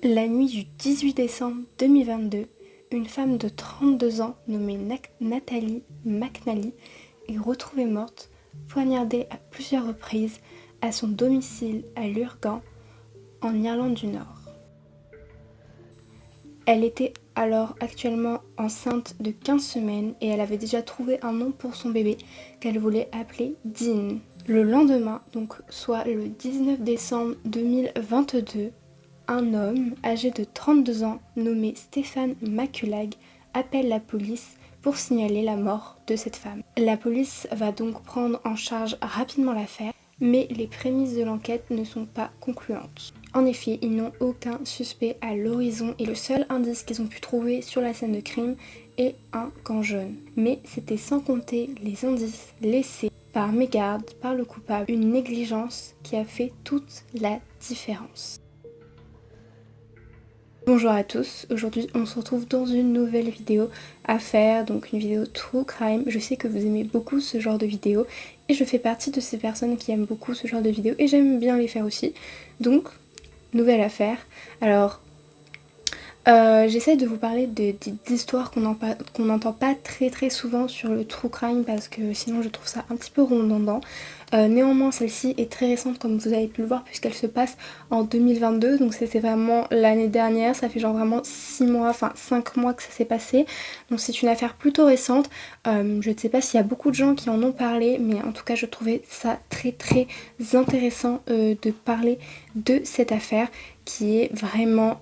La nuit du 18 décembre 2022, une femme de 32 ans nommée Nathalie McNally est retrouvée morte, poignardée à plusieurs reprises à son domicile à Lurgan, en Irlande du Nord. Elle était alors actuellement enceinte de 15 semaines et elle avait déjà trouvé un nom pour son bébé qu'elle voulait appeler Dean. Le lendemain, donc soit le 19 décembre 2022, un homme âgé de 32 ans nommé Stephen McCullag appelle la police pour signaler la mort de cette femme. La police va donc prendre en charge rapidement l'affaire, mais les prémices de l'enquête ne sont pas concluantes. En effet, ils n'ont aucun suspect à l'horizon et le seul indice qu'ils ont pu trouver sur la scène de crime est un gant jaune. Mais c'était sans compter les indices laissés par mégarde par le coupable, une négligence qui a fait toute la différence. Bonjour à tous, aujourd'hui on se retrouve dans une nouvelle vidéo à faire, donc une vidéo True Crime. Je sais que vous aimez beaucoup ce genre de vidéos et je fais partie de ces personnes qui aiment beaucoup ce genre de vidéos et j'aime bien les faire aussi. Donc, nouvelle affaire. Alors, j'essaie de vous parler d'histoires qu'on n'entend pas très souvent sur le True Crime parce que sinon je trouve ça un petit peu redondant. Néanmoins celle-ci est très récente comme vous avez pu le voir puisqu'elle se passe en 2022, donc c'était vraiment l'année dernière, ça fait genre vraiment 6 mois, enfin 5 mois que ça s'est passé, donc c'est une affaire plutôt récente. Je ne sais pas s'il y a beaucoup de gens qui en ont parlé, mais en tout cas je trouvais ça très intéressant de parler de cette affaire qui est vraiment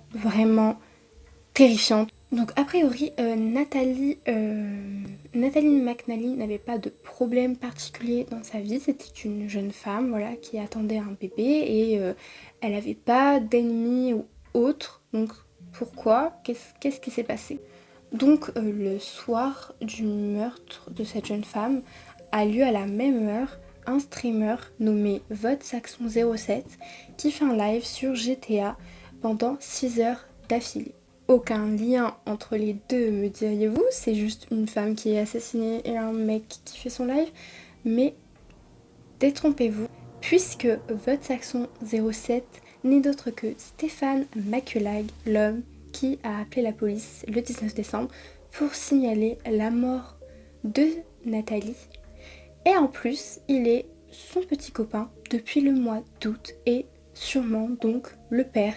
terrifiante. Donc a priori, Nathalie McNally n'avait pas de problème particulier dans sa vie. C'était une jeune femme voilà, qui attendait un bébé et elle n'avait pas d'ennemis ou autre. Donc pourquoi? Qu'est-ce qui s'est passé? Donc le soir du meurtre de cette jeune femme a lieu à la même heure un streamer nommé VoteSaxon07 qui fait un live sur GTA pendant 6 heures d'affilée. Aucun lien entre les deux, me diriez-vous, c'est juste une femme qui est assassinée et un mec qui fait son live, mais détrompez-vous, puisque votre Saxon 07 n'est d'autre que Stephen McCullag, l'homme qui a appelé la police le 19 décembre pour signaler la mort de Nathalie. Et en plus, il est son petit copain depuis le mois d'août et sûrement donc le père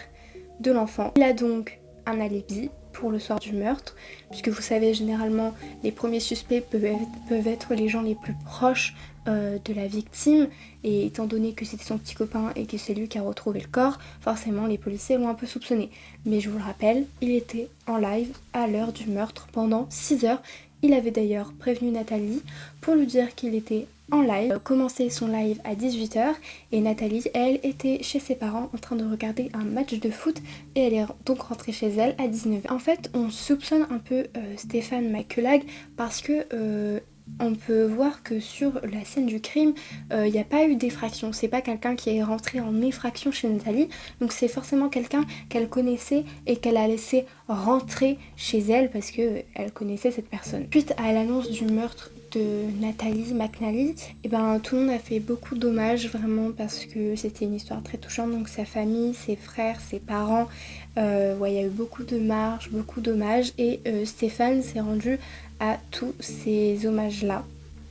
de l'enfant. Il a donc un alibi pour le soir du meurtre, puisque vous savez généralement les premiers suspects peuvent être les gens les plus proches de la victime, et étant donné que c'était son petit copain et que c'est lui qui a retrouvé le corps, forcément les policiers l'ont un peu soupçonné. Mais je vous le rappelle, il était en live à l'heure du meurtre pendant 6 heures. Il avait d'ailleurs prévenu Nathalie pour lui dire qu'il était en live, commençait son live à 18 h et Nathalie, elle, était chez ses parents en train de regarder un match de foot et elle est donc rentrée chez elle à 19 h. En fait, on soupçonne un peu Stephen McCullag parce que on peut voir que sur la scène du crime, il n'y a pas eu d'effraction. C'est pas quelqu'un qui est rentré en effraction chez Nathalie, donc c'est forcément quelqu'un qu'elle connaissait et qu'elle a laissé rentrer chez elle parce qu'elle connaissait cette personne. Suite à l'annonce du meurtre de Nathalie McNally, et ben tout le monde a fait beaucoup d'hommages vraiment parce que c'était une histoire très touchante. Donc sa famille, ses frères, ses parents, ouais, il y a eu beaucoup de marches, beaucoup d'hommages et Stéphane s'est rendu à tous ces hommages là.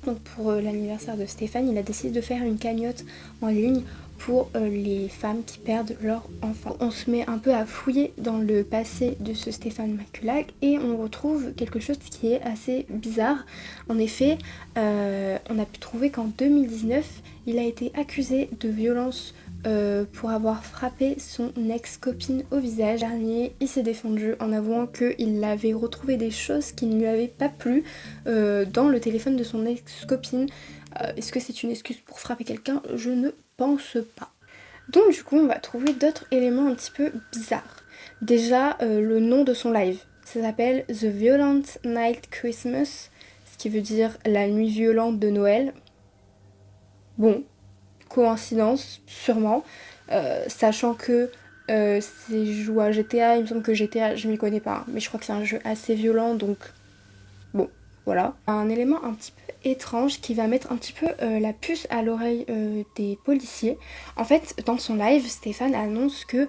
Donc pour l'anniversaire de Stéphane, il a décidé de faire une cagnotte en ligne pour les femmes qui perdent leur enfant. On se met un peu à fouiller dans le passé de ce Stephen McCullag et on retrouve quelque chose qui est assez bizarre. En effet, on a pu trouver qu'en 2019, il a été accusé de violence pour avoir frappé son ex-copine au visage. Le dernier, il s'est défendu en avouant qu'il avait retrouvé des choses qui ne lui avaient pas plu dans le téléphone de son ex-copine. Est-ce que c'est une excuse pour frapper quelqu'un? Je ne pense pas. Donc du coup, on va trouver d'autres éléments un petit peu bizarres. Déjà, le nom de son live. Ça s'appelle The Violent Night Christmas, ce qui veut dire la nuit violente de Noël. Bon, coïncidence, sûrement. Sachant que c'est joué à GTA, il me semble que GTA, je m'y connais pas, mais je crois que c'est un jeu assez violent, donc bon, Voilà. Un élément un petit peu étrange qui va mettre un petit peu la puce à l'oreille des policiers. En fait, dans son live, Stéphane annonce que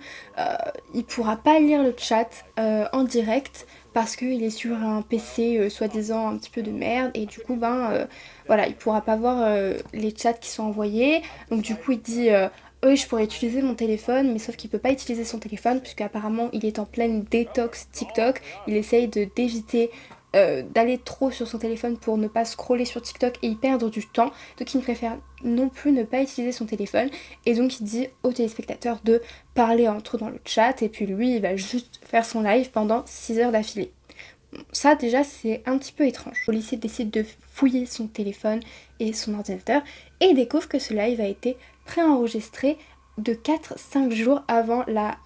il pourra pas lire le chat en direct parce qu'il est sur un PC soi-disant un petit peu de merde et du coup voilà, il pourra pas voir les chats qui sont envoyés. Donc du coup il dit oui, je pourrais utiliser mon téléphone, mais sauf qu'il peut pas utiliser son téléphone puisque apparemment il est en pleine détox TikTok. Il essaye d'éviter d'aller trop sur son téléphone pour ne pas scroller sur TikTok et y perdre du temps. Donc il préfère non plus ne pas utiliser son téléphone. Et donc il dit aux téléspectateurs de parler entre eux dans le chat. Et puis lui, il va juste faire son live pendant 6 heures d'affilée. Ça déjà c'est un petit peu étrange. Le policier décide de fouiller son téléphone et son ordinateur et découvre que ce live a été préenregistré de 4-5 jours avant la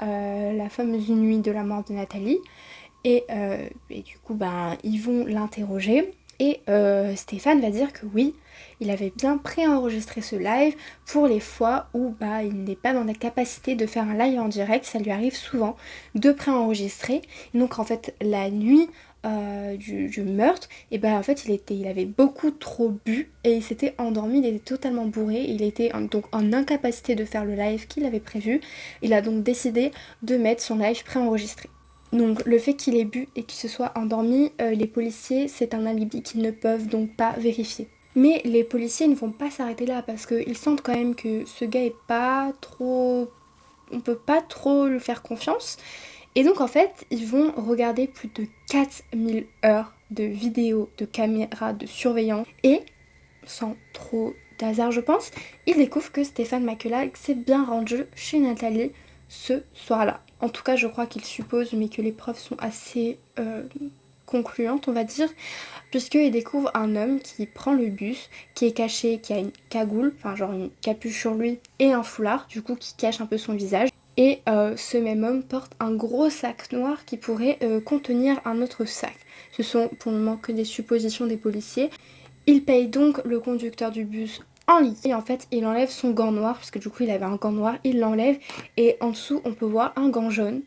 fameuse nuit de la mort de Nathalie. Et du coup, ils vont l'interroger. Et Stéphane va dire que oui, il avait bien préenregistré ce live pour les fois où il n'est pas dans la capacité de faire un live en direct. Ça lui arrive souvent de préenregistrer. Donc en fait, la nuit du meurtre, en fait, il avait beaucoup trop bu et il s'était endormi, il était totalement bourré. Il était donc en incapacité de faire le live qu'il avait prévu. Il a donc décidé de mettre son live préenregistré. Donc le fait qu'il ait bu et qu'il se soit endormi, les policiers, c'est un alibi qu'ils ne peuvent donc pas vérifier. Mais les policiers ne vont pas s'arrêter là parce qu'ils sentent quand même que ce gars est pas trop... On peut pas trop lui faire confiance. Et donc en fait, ils vont regarder plus de 4000 heures de vidéos, de caméras, de surveillance. Et, sans trop d'hasard je pense, ils découvrent que Stéphane Maquelade s'est bien rendu chez Nathalie ce soir-là. En tout cas, je crois qu'il suppose, mais que les preuves sont assez concluantes, on va dire, puisqu'il découvre un homme qui prend le bus, qui est caché, qui a une cagoule, enfin genre une capuche sur lui et un foulard, du coup qui cache un peu son visage. Et ce même homme porte un gros sac noir qui pourrait contenir un autre sac. Ce sont pour le moment que des suppositions des policiers. Il paye donc le conducteur du bus en liquide et en fait il enlève son gant noir parce que du coup il avait un gant noir, il l'enlève et en dessous on peut voir un gant jaune.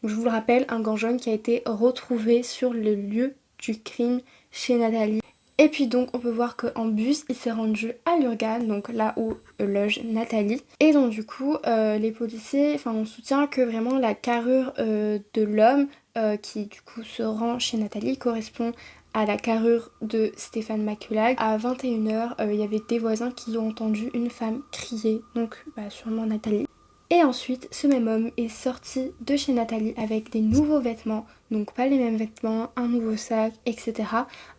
Donc, je vous le rappelle, un gant jaune qui a été retrouvé sur le lieu du crime chez Nathalie. Et puis donc on peut voir qu'en bus il s'est rendu à l'Urgane, donc là où loge Nathalie. Et donc du coup les policiers, on soutient que vraiment la carrure de l'homme qui du coup se rend chez Nathalie correspond à la carrure de Stéphane Maquelade. À 21h, il y avait des voisins qui ont entendu une femme crier, donc sûrement Nathalie. Et ensuite, ce même homme est sorti de chez Nathalie avec des nouveaux vêtements, donc pas les mêmes vêtements, un nouveau sac, etc.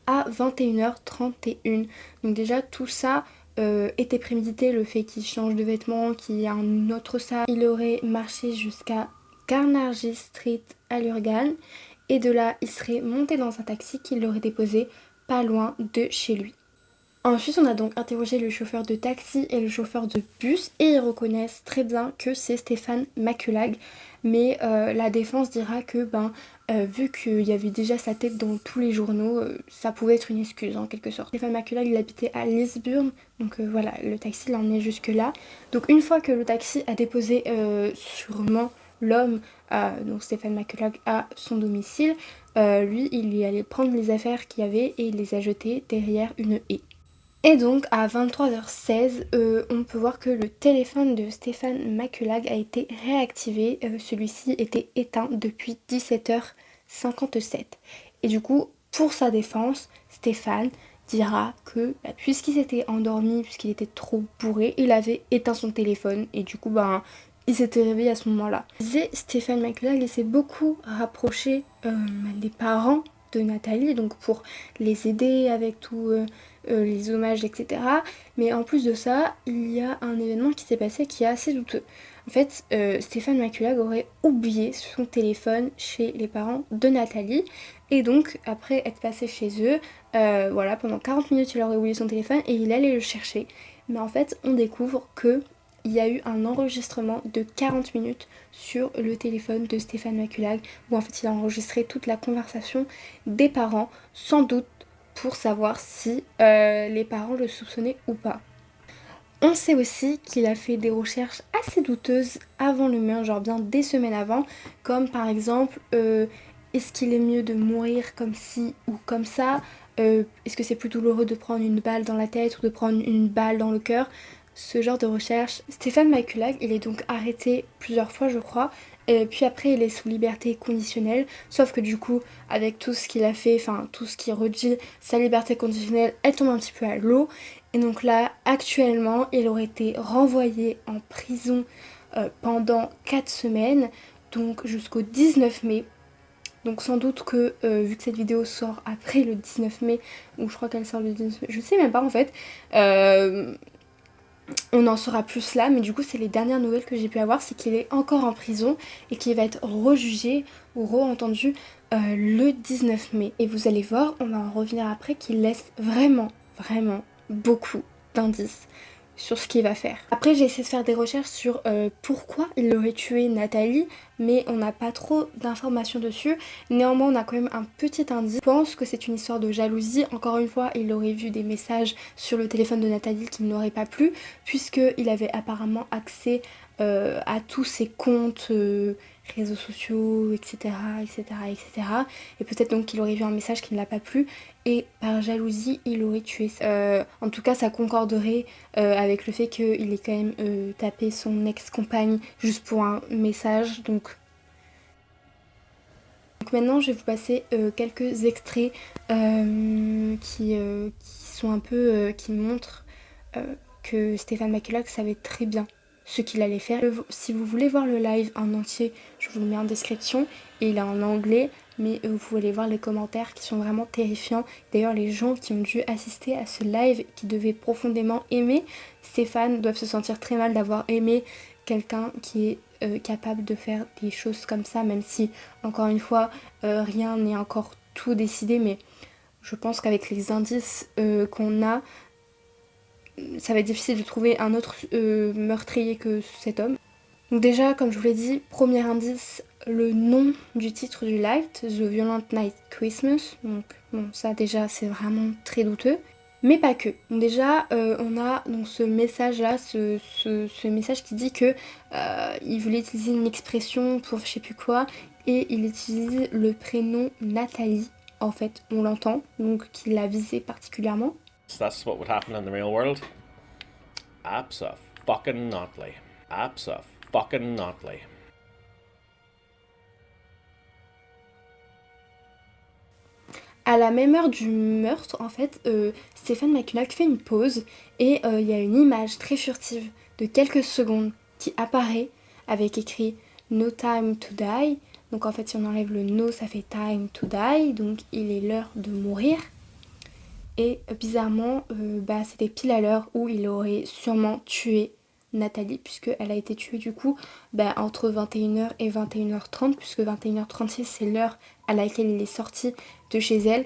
à 21h31. Donc déjà, tout ça était prémédité, le fait qu'il change de vêtements, qu'il y a un autre sac. Il aurait marché jusqu'à Carnegie Street à l'Urgane. Et de là, il serait monté dans un taxi qui l'aurait déposé pas loin de chez lui. Ensuite, on a donc interrogé le chauffeur de taxi et le chauffeur de bus et ils reconnaissent très bien que c'est Stéphane Maquelade. Mais la défense dira que vu qu'il y avait déjà sa tête dans tous les journaux, ça pouvait être une excuse en quelque sorte. Stéphane Maquelade, il habitait à Lisburn, donc voilà, le taxi l'a emmené jusque là. Donc une fois que le taxi a déposé sûrement l'homme, donc Stéphane Maquelade, à son domicile, lui il y allait prendre les affaires qu'il y avait et il les a jetées derrière une haie. Et donc à 23h16, on peut voir que le téléphone de Stéphane Maquelade a été réactivé. Celui-ci était éteint depuis 17h57. Et du coup, pour sa défense, Stéphane dira que puisqu'il s'était endormi, puisqu'il était trop bourré, il avait éteint son téléphone et du coup il s'était réveillé à ce moment-là. Stéphane Maquelade, il s'est beaucoup rapproché des parents de Nathalie, donc pour les aider avec tout les hommages, etc. Mais en plus de ça, il y a un événement qui s'est passé qui est assez douteux. En fait, Stéphane Maquelade aurait oublié son téléphone chez les parents de Nathalie. Et donc, après être passé chez eux, pendant 40 minutes, il aurait oublié son téléphone et il allait le chercher. Mais en fait, on découvre que il y a eu un enregistrement de 40 minutes sur le téléphone de Stéphane Maquelade où en fait il a enregistré toute la conversation des parents, sans doute pour savoir si les parents le soupçonnaient ou pas. On sait aussi qu'il a fait des recherches assez douteuses avant le meurtre, genre bien des semaines avant, comme par exemple est-ce qu'il est mieux de mourir comme ci ou comme ça, Est-ce que c'est plus douloureux de prendre une balle dans la tête ou de prendre une balle dans le cœur? Ce genre de recherche. Stéphane Maculag, il est donc arrêté plusieurs fois je crois, puis après il est sous liberté conditionnelle, sauf que du coup avec tout ce qu'il a fait, enfin tout ce qu'il redit, sa liberté conditionnelle elle tombe un petit peu à l'eau, et donc là actuellement il aurait été renvoyé en prison pendant 4 semaines, donc jusqu'au 19 mai. Donc sans doute que vu que cette vidéo sort après le 19 mai, ou je crois qu'elle sort le 19 mai, je sais même pas en fait, on en saura plus là, mais du coup c'est les dernières nouvelles que j'ai pu avoir, c'est qu'il est encore en prison et qu'il va être rejugé ou re-entendu le 19 mai. Et vous allez voir, on va en revenir après, qu'il laisse vraiment, vraiment beaucoup d'indices sur ce qu'il va faire. Après j'ai essayé de faire des recherches sur pourquoi il aurait tué Nathalie, mais on n'a pas trop d'informations dessus. Néanmoins on a quand même un petit indice. Je pense que c'est une histoire de jalousie. Encore une fois, il aurait vu des messages sur le téléphone de Nathalie qui ne l'auraient pas plu, puisqu'il avait apparemment accès à tous ses comptes réseaux sociaux, etc. etc. etc. Et peut-être donc qu'il aurait vu un message qui ne l'a pas plu et par jalousie il aurait tué. En tout cas ça concorderait avec le fait qu'il ait quand même tapé son ex-compagne juste pour un message. Donc maintenant je vais vous passer quelques extraits qui sont un peu qui montrent que Stéphane Maculag savait très bien ce qu'il allait faire. Si vous voulez voir le live en entier, je vous le mets en description, et il est en anglais, mais vous pouvez voir les commentaires qui sont vraiment terrifiants. D'ailleurs les gens qui ont dû assister à ce live, qui devaient profondément aimer Stéphane, doivent se sentir très mal d'avoir aimé quelqu'un qui est capable de faire des choses comme ça, même si encore une fois rien n'est encore tout décidé, mais je pense qu'avec les indices qu'on a, ça va être difficile de trouver un autre meurtrier que cet homme. Donc déjà, comme je vous l'ai dit, premier indice, le nom du titre du live, The Violent Night Christmas. Donc bon, ça déjà c'est vraiment très douteux. Mais pas que. Donc déjà, on a donc ce message-là, ce message qui dit que il voulait utiliser une expression pour je sais plus quoi, et il utilise le prénom Nathalie. En fait, on l'entend, donc qu'il l'a visé particulièrement. That's what would happen in the real world. Abso-fucking-notly. Abso-fucking-notly. À la même heure du meurtre, en fait, Stéphane Maculag fait une pause et il y a une image très furtive de quelques secondes qui apparaît avec écrit No time to die. Donc en fait, si on enlève le no, ça fait time to die. Donc il est l'heure de mourir. Et bizarrement, c'était pile à l'heure où il aurait sûrement tué Nathalie, puisqu'elle a été tuée du coup entre 21h et 21h30, puisque 21h36 c'est l'heure à laquelle il est sorti de chez elle.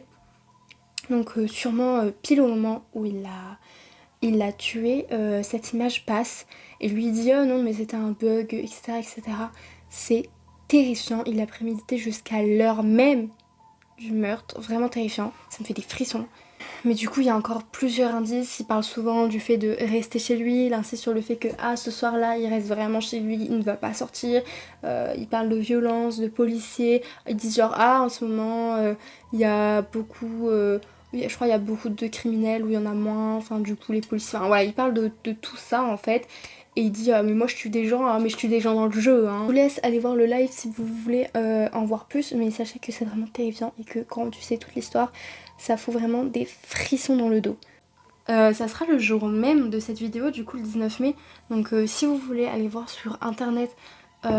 Donc sûrement pile au moment où il l'a tuée, cette image passe et lui dit oh non mais c'était un bug, etc. etc. C'est terrifiant, il l'a prémédité jusqu'à l'heure même du meurtre, vraiment terrifiant, ça me fait des frissons. Mais du coup il y a encore plusieurs indices, il parle souvent du fait de rester chez lui, il insiste sur le fait que ce soir-là il reste vraiment chez lui, il ne va pas sortir, il parle de violence, de policiers, il dit genre en ce moment il y a beaucoup, je crois il y a beaucoup de criminels ou il y en a moins, enfin du coup les policiers, enfin voilà il parle de tout ça en fait. Et il dit mais moi je tue des gens, hein, mais je tue des gens dans le jeu. Hein. Je vous laisse aller voir le live si vous voulez en voir plus, mais sachez que c'est vraiment terrifiant et que quand tu sais toute l'histoire, ça fout vraiment des frissons dans le dos. Ça sera le jour même de cette vidéo, du coup le 19 mai. Donc si vous voulez aller voir sur internet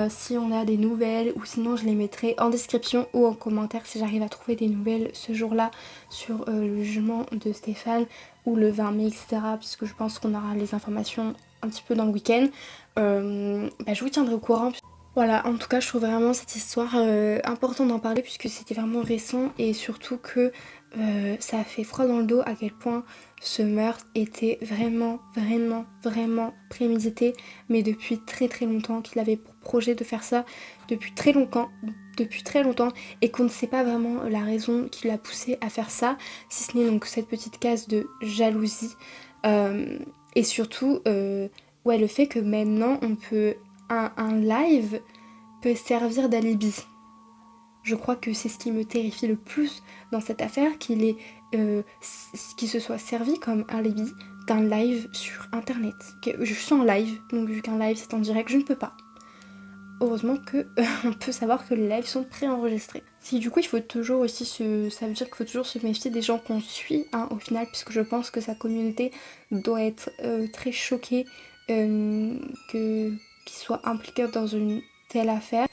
si on a des nouvelles, ou sinon je les mettrai en description ou en commentaire si j'arrive à trouver des nouvelles ce jour-là sur le jugement de Stéphane, ou le 20 mai, etc. Puisque je pense qu'on aura les informations un petit peu dans le week-end. Je vous tiendrai au courant. Voilà, en tout cas je trouve vraiment cette histoire importante d'en parler puisque c'était vraiment récent, et surtout que ça a fait froid dans le dos à quel point ce meurtre était vraiment prémédité, mais depuis très longtemps, qu'il avait pour projet de faire ça depuis très longtemps, et qu'on ne sait pas vraiment la raison qui l'a poussé à faire ça, si ce n'est donc cette petite case de jalousie, et surtout le fait que maintenant on peut un live peut servir d'alibi. Je crois que c'est ce qui me terrifie le plus dans cette affaire, qu'il se soit servi comme alibi d'un live sur internet. Je suis en live, donc vu qu'un live c'est en direct, je ne peux pas. Heureusement que on peut savoir que les lives sont préenregistrés. Si du coup il faut toujours aussi ça veut dire qu'il faut toujours se méfier des gens qu'on suit au final, puisque je pense que sa communauté doit être très choquée qu'ils soient impliqués dans une telle affaire.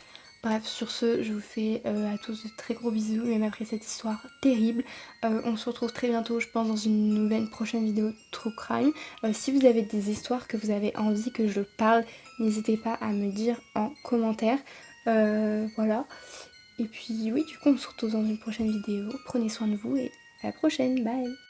Bref, sur ce, je vous fais à tous de très gros bisous, même après cette histoire terrible. On se retrouve très bientôt, je pense, dans une prochaine vidéo True Crime. Si vous avez des histoires que vous avez envie que je parle, n'hésitez pas à me dire en commentaire. Voilà. Et puis oui, du coup, on se retrouve dans une prochaine vidéo. Prenez soin de vous et à la prochaine. Bye!